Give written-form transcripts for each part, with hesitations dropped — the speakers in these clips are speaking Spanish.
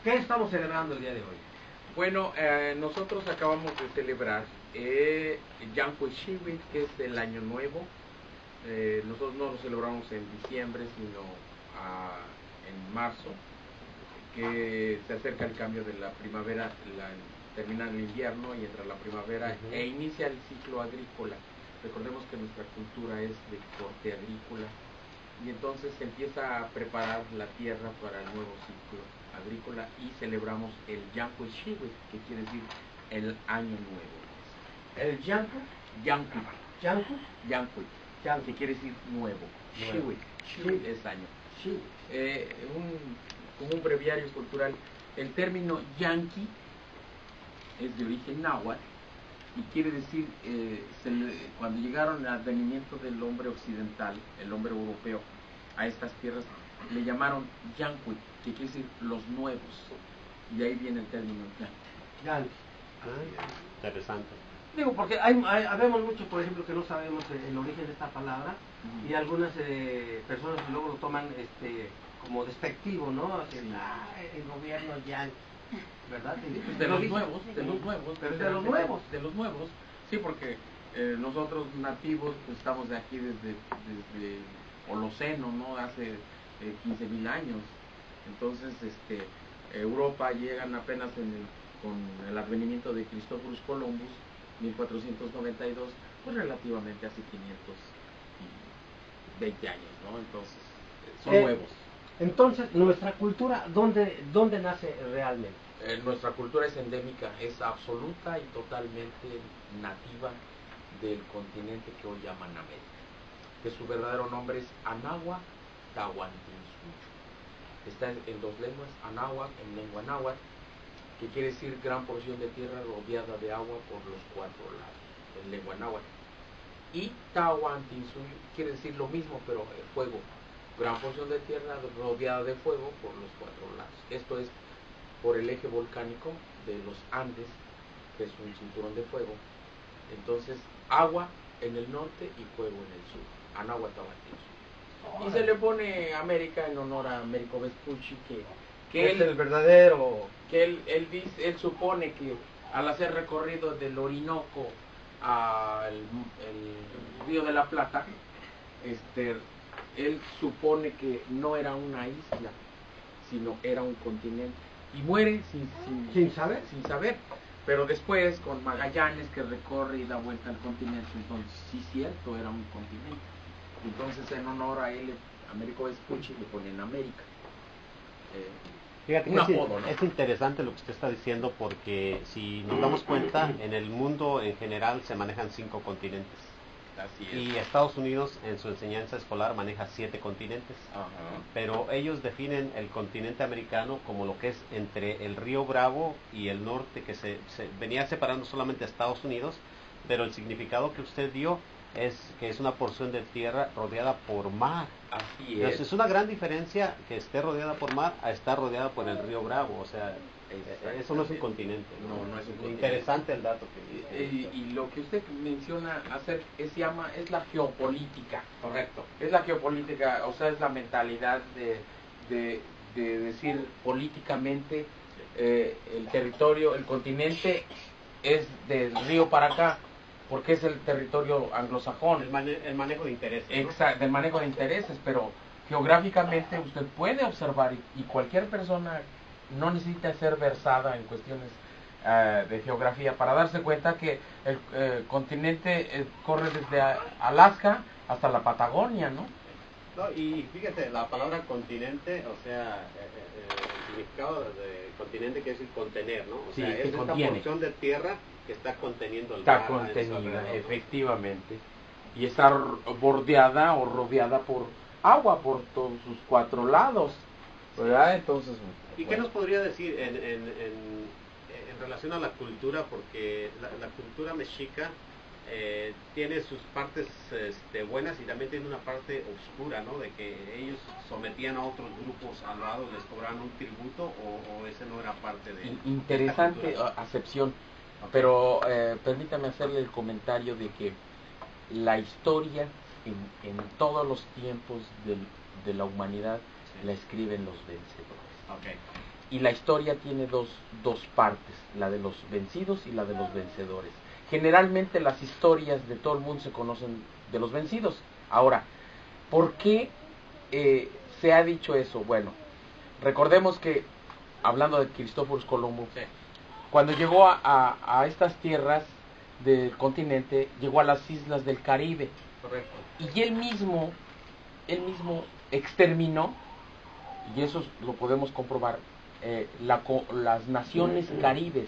¿Qué estamos celebrando el día de hoy? Bueno, nosotros acabamos de celebrar Yanquihciwit, que es el Año Nuevo. Nosotros no lo celebramos en diciembre, sino en marzo, que se acerca el cambio de la primavera, termina el invierno y entra la primavera e inicia el ciclo agrícola. Recordemos que nuestra cultura es de corte agrícola y entonces se empieza a preparar la tierra para el nuevo ciclo agrícola y celebramos el Yanquihciwit, que quiere decir el Año Nuevo. ¿El Yanku? Yanqui. ¿Yanku? Yanqui, que quiere decir nuevo. Ciwit es año. Como un breviario cultural, el término yanqui es de origen náhuatl y quiere decir, cuando llegaron al advenimiento del hombre occidental, el hombre europeo, a estas tierras, le llamaron yanqui, que quiere decir los nuevos, y de ahí viene el término yanqui. Interesante. Digo, porque habemos muchos, por ejemplo, que no sabemos el origen de esta palabra y algunas personas luego lo toman como despectivo, ¿no? Así, el gobierno ya, ¿verdad? De los nuevos, pero es de los nuevos. De los nuevos, sí, porque nosotros nativos pues, estamos de aquí desde Holoceno, ¿no? Hace 15.000 años. Entonces, Europa llegan apenas con el advenimiento de Cristóbal Columbus, 1492, pues relativamente hace 520 años, ¿no? Entonces, son nuevos. Entonces, nuestra cultura, ¿dónde nace realmente? Nuestra cultura es endémica, es absoluta y totalmente nativa del continente que hoy llaman América, que su verdadero nombre es Anáhuac Tahuantinsuyo. Está en dos lenguas, Anáhuac en lengua náhuatl, que quiere decir gran porción de tierra rodeada de agua por los cuatro lados, en lengua náhuatl. Y Tahuantinsuyo quiere decir lo mismo, pero fuego, gran porción de tierra rodeada de fuego por los cuatro lados. Esto es por el eje volcánico de los Andes, que es un cinturón de fuego. Entonces, agua en el norte y fuego en el sur, Anáhuac Tahuantinsuyo. Y se le pone América en honor a Américo Vespucci, que es el verdadero. Que él supone que al hacer recorrido del Orinoco al el Río de la Plata, él supone que no era una isla, sino era un continente. Y muere ¿Sin saber? Sin saber. Pero después, con Magallanes, que recorre y da vuelta al continente, entonces sí cierto, era un continente. Entonces, en honor a él, Américo Vespucci le ponen América. Fíjate que es interesante lo que usted está diciendo, porque si nos damos cuenta, en el mundo en general se manejan 5 continentes. Así es. Y Estados Unidos en su enseñanza escolar maneja 7 continentes. Pero ellos definen el continente americano como lo que es entre el río Bravo y el norte, que se venía separando solamente a Estados Unidos, pero el significado que usted dio es que es una porción de tierra rodeada por mar. Así es. Entonces, es una gran diferencia que esté rodeada por mar a estar rodeada por el río Bravo. O sea, eso no es un continente. No es un continente. Interesante el dato que y lo que usted menciona hacer es la geopolítica. Correcto. Es la geopolítica, o sea, es la mentalidad de decir políticamente el territorio, el continente es del río para acá, porque es el territorio anglosajón. El manejo de intereses. Exacto, el manejo de intereses, pero geográficamente usted puede observar y cualquier persona no necesita ser versada en cuestiones de geografía para darse cuenta que el continente corre desde Alaska hasta la Patagonia, ¿no? No, y fíjate, la palabra continente, o sea, el significado de continente quiere decir contener, ¿no? O sea, es esta porción de tierra que está conteniendo el mar. Está contenida, efectivamente. Y está bordeada o rodeada por agua por todos sus 4 lados, ¿verdad? Entonces, ¿y qué nos podría decir en relación a la cultura? Porque la cultura mexica tiene sus partes buenas y también tiene una parte oscura, ¿no? De que ellos sometían a otros grupos al lado, les cobraban un tributo, o ese no era parte de... Interesante acepción, okay. Pero permítame hacerle el comentario de que la historia en todos los tiempos de la humanidad la escriben los vencedores. Okay. y la historia tiene dos partes, la de los vencidos y la de los vencedores. Generalmente las historias de todo el mundo se conocen de los vencidos. Ahora, ¿por qué se ha dicho eso? Bueno, recordemos que, hablando de Cristóforo Colombo, Sí. cuando llegó a estas tierras del continente, llegó a las islas del Caribe. Correcto. Y él mismo exterminó, y eso lo podemos comprobar, las naciones caribes,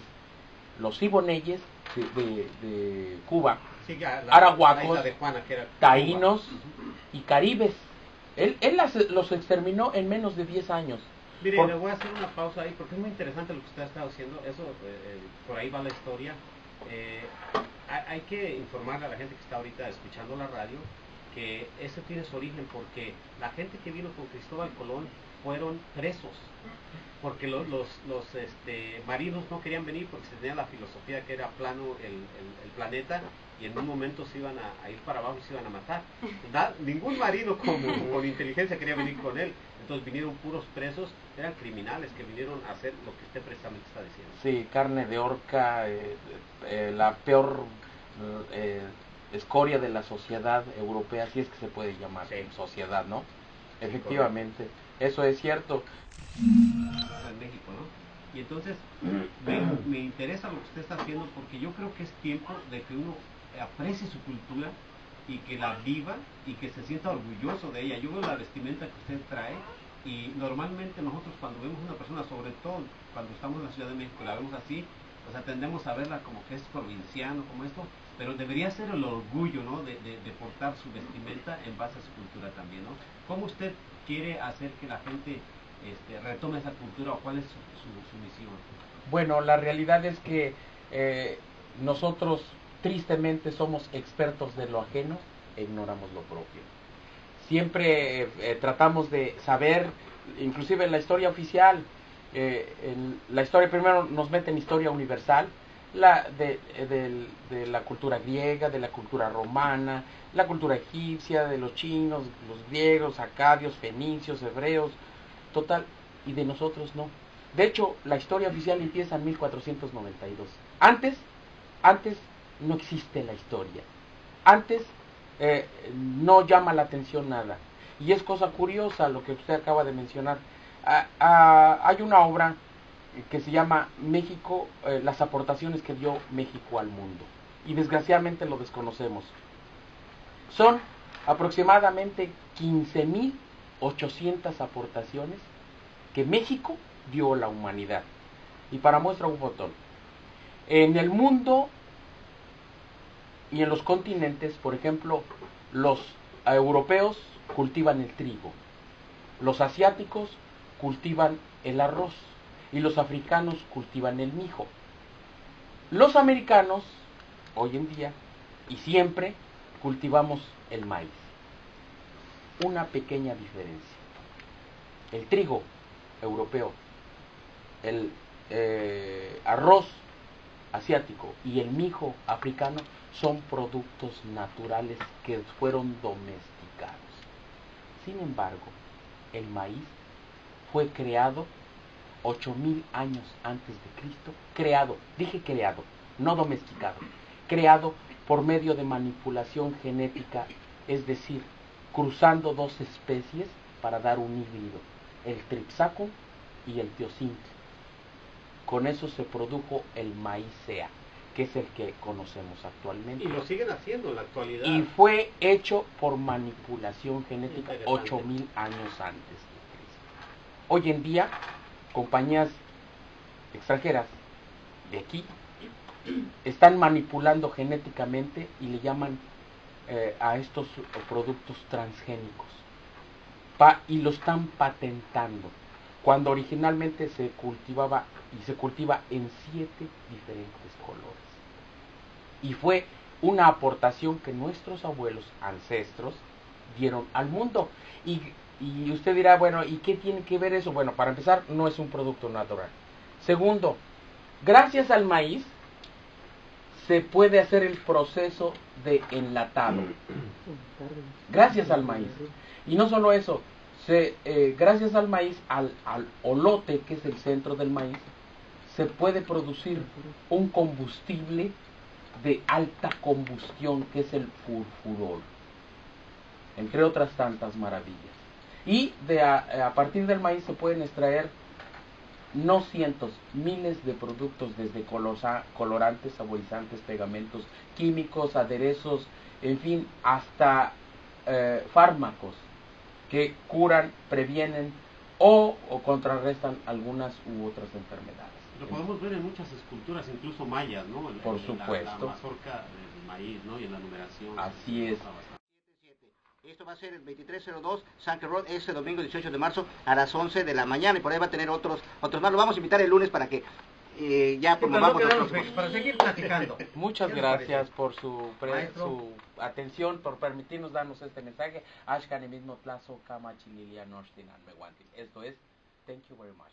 los iboneyes de Cuba, Sí, ya, arahuacos, la isla de Juana, que era taínos Cuba. y caribes. Él los exterminó en menos de 10 años. Mire, le voy a hacer una pausa ahí porque es muy interesante lo que usted está haciendo. Eso, por ahí va la historia. Hay que informarle a la gente que está ahorita escuchando la radio que eso tiene su origen porque la gente que vino con Cristóbal Colón fueron presos. Porque los marinos no querían venir porque se tenía la filosofía que era plano el planeta y en un momento se iban a ir para abajo y se iban a matar. Ningún marino con inteligencia quería venir con él. Entonces vinieron puros presos, eran criminales que vinieron a hacer lo que usted precisamente está diciendo. Sí, carne de orca, la peor escoria de la sociedad europea, si es que se puede llamar sociedad, ¿no? Efectivamente, eso es cierto. En México, ¿no? Y entonces me interesa lo que usted está haciendo porque yo creo que es tiempo de que uno aprecie su cultura y que la viva y que se sienta orgulloso de ella. Yo veo la vestimenta que usted trae y normalmente nosotros cuando vemos una persona, sobre todo cuando estamos en la Ciudad de México, la vemos así, o sea, tendemos a verla como que es provinciano, como esto, pero debería ser el orgullo, ¿no? De portar su vestimenta en base a su cultura también, ¿no? ¿Cómo usted quiere hacer que la gente retome esa cultura o cuál es su misión? Bueno, la realidad es que nosotros tristemente somos expertos de lo ajeno e ignoramos lo propio. Siempre tratamos de saber, inclusive en la historia oficial, la historia primero nos mete en historia universal, de la cultura griega, de la cultura romana, la cultura egipcia, de los chinos, los griegos, acadios, fenicios, hebreos, total, y de nosotros no. De hecho, la historia oficial empieza en 1492. Antes no existe la historia. Antes no llama la atención nada. Y es cosa curiosa lo que usted acaba de mencionar. Hay una obra que se llama México, las aportaciones que dio México al mundo. Y desgraciadamente lo desconocemos. Son aproximadamente 15.800 aportaciones que México dio a la humanidad. Y para muestra un botón. En el mundo y en los continentes, por ejemplo, los europeos cultivan el trigo, los asiáticos cultivan el arroz y los africanos cultivan el mijo. Los americanos, hoy en día y siempre, cultivamos el maíz. Una pequeña diferencia. El trigo europeo, el arroz asiático y el mijo africano son productos naturales que fueron domesticados. Sin embargo, el maíz fue creado 8.000 años antes de Cristo, dije creado, no domesticado, creado por medio de manipulación genética, es decir, cruzando dos especies para dar un híbrido, el Tripsacum y el Teosinte. Con eso se produjo el maíz sea, que es el que conocemos actualmente. Y lo siguen haciendo en la actualidad. Y fue hecho por manipulación genética 8.000 años antes de Cristo. Hoy en día, compañías extranjeras de aquí están manipulando genéticamente y le llaman a estos productos transgénicos. Y lo están patentando, cuando originalmente se cultivaba y se cultiva en 7 diferentes colores. Y fue una aportación que nuestros abuelos, ancestros, dieron al mundo. Y usted dirá, bueno, ¿y qué tiene que ver eso? Bueno, para empezar, no es un producto natural. Segundo, gracias al maíz se puede hacer el proceso de enlatado. Gracias al maíz. Y no solo eso, gracias al maíz, al olote, que es el centro del maíz, se puede producir un combustible de alta combustión, que es el furfurol, entre otras tantas maravillas. Y a partir del maíz se pueden extraer no cientos, miles de productos, desde colorantes, saborizantes, pegamentos químicos, aderezos, en fin, hasta fármacos que curan, previenen o contrarrestan algunas u otras enfermedades. Lo podemos ver en muchas esculturas, incluso mayas, ¿no? Por supuesto. La mazorca del maíz, ¿no? Y en la numeración. Así es. Esto va a ser el 2302 Sanker Road, este domingo 18 de marzo a las 11 de la mañana, y por ahí va a tener otros más. Lo vamos a invitar el lunes para que ya promovamos para seguir platicando. Muchas gracias por su atención, por permitirnos darnos este mensaje. Ashkan mismo plazo kama chililia noshtinan mewantin. Esto es, thank you very much.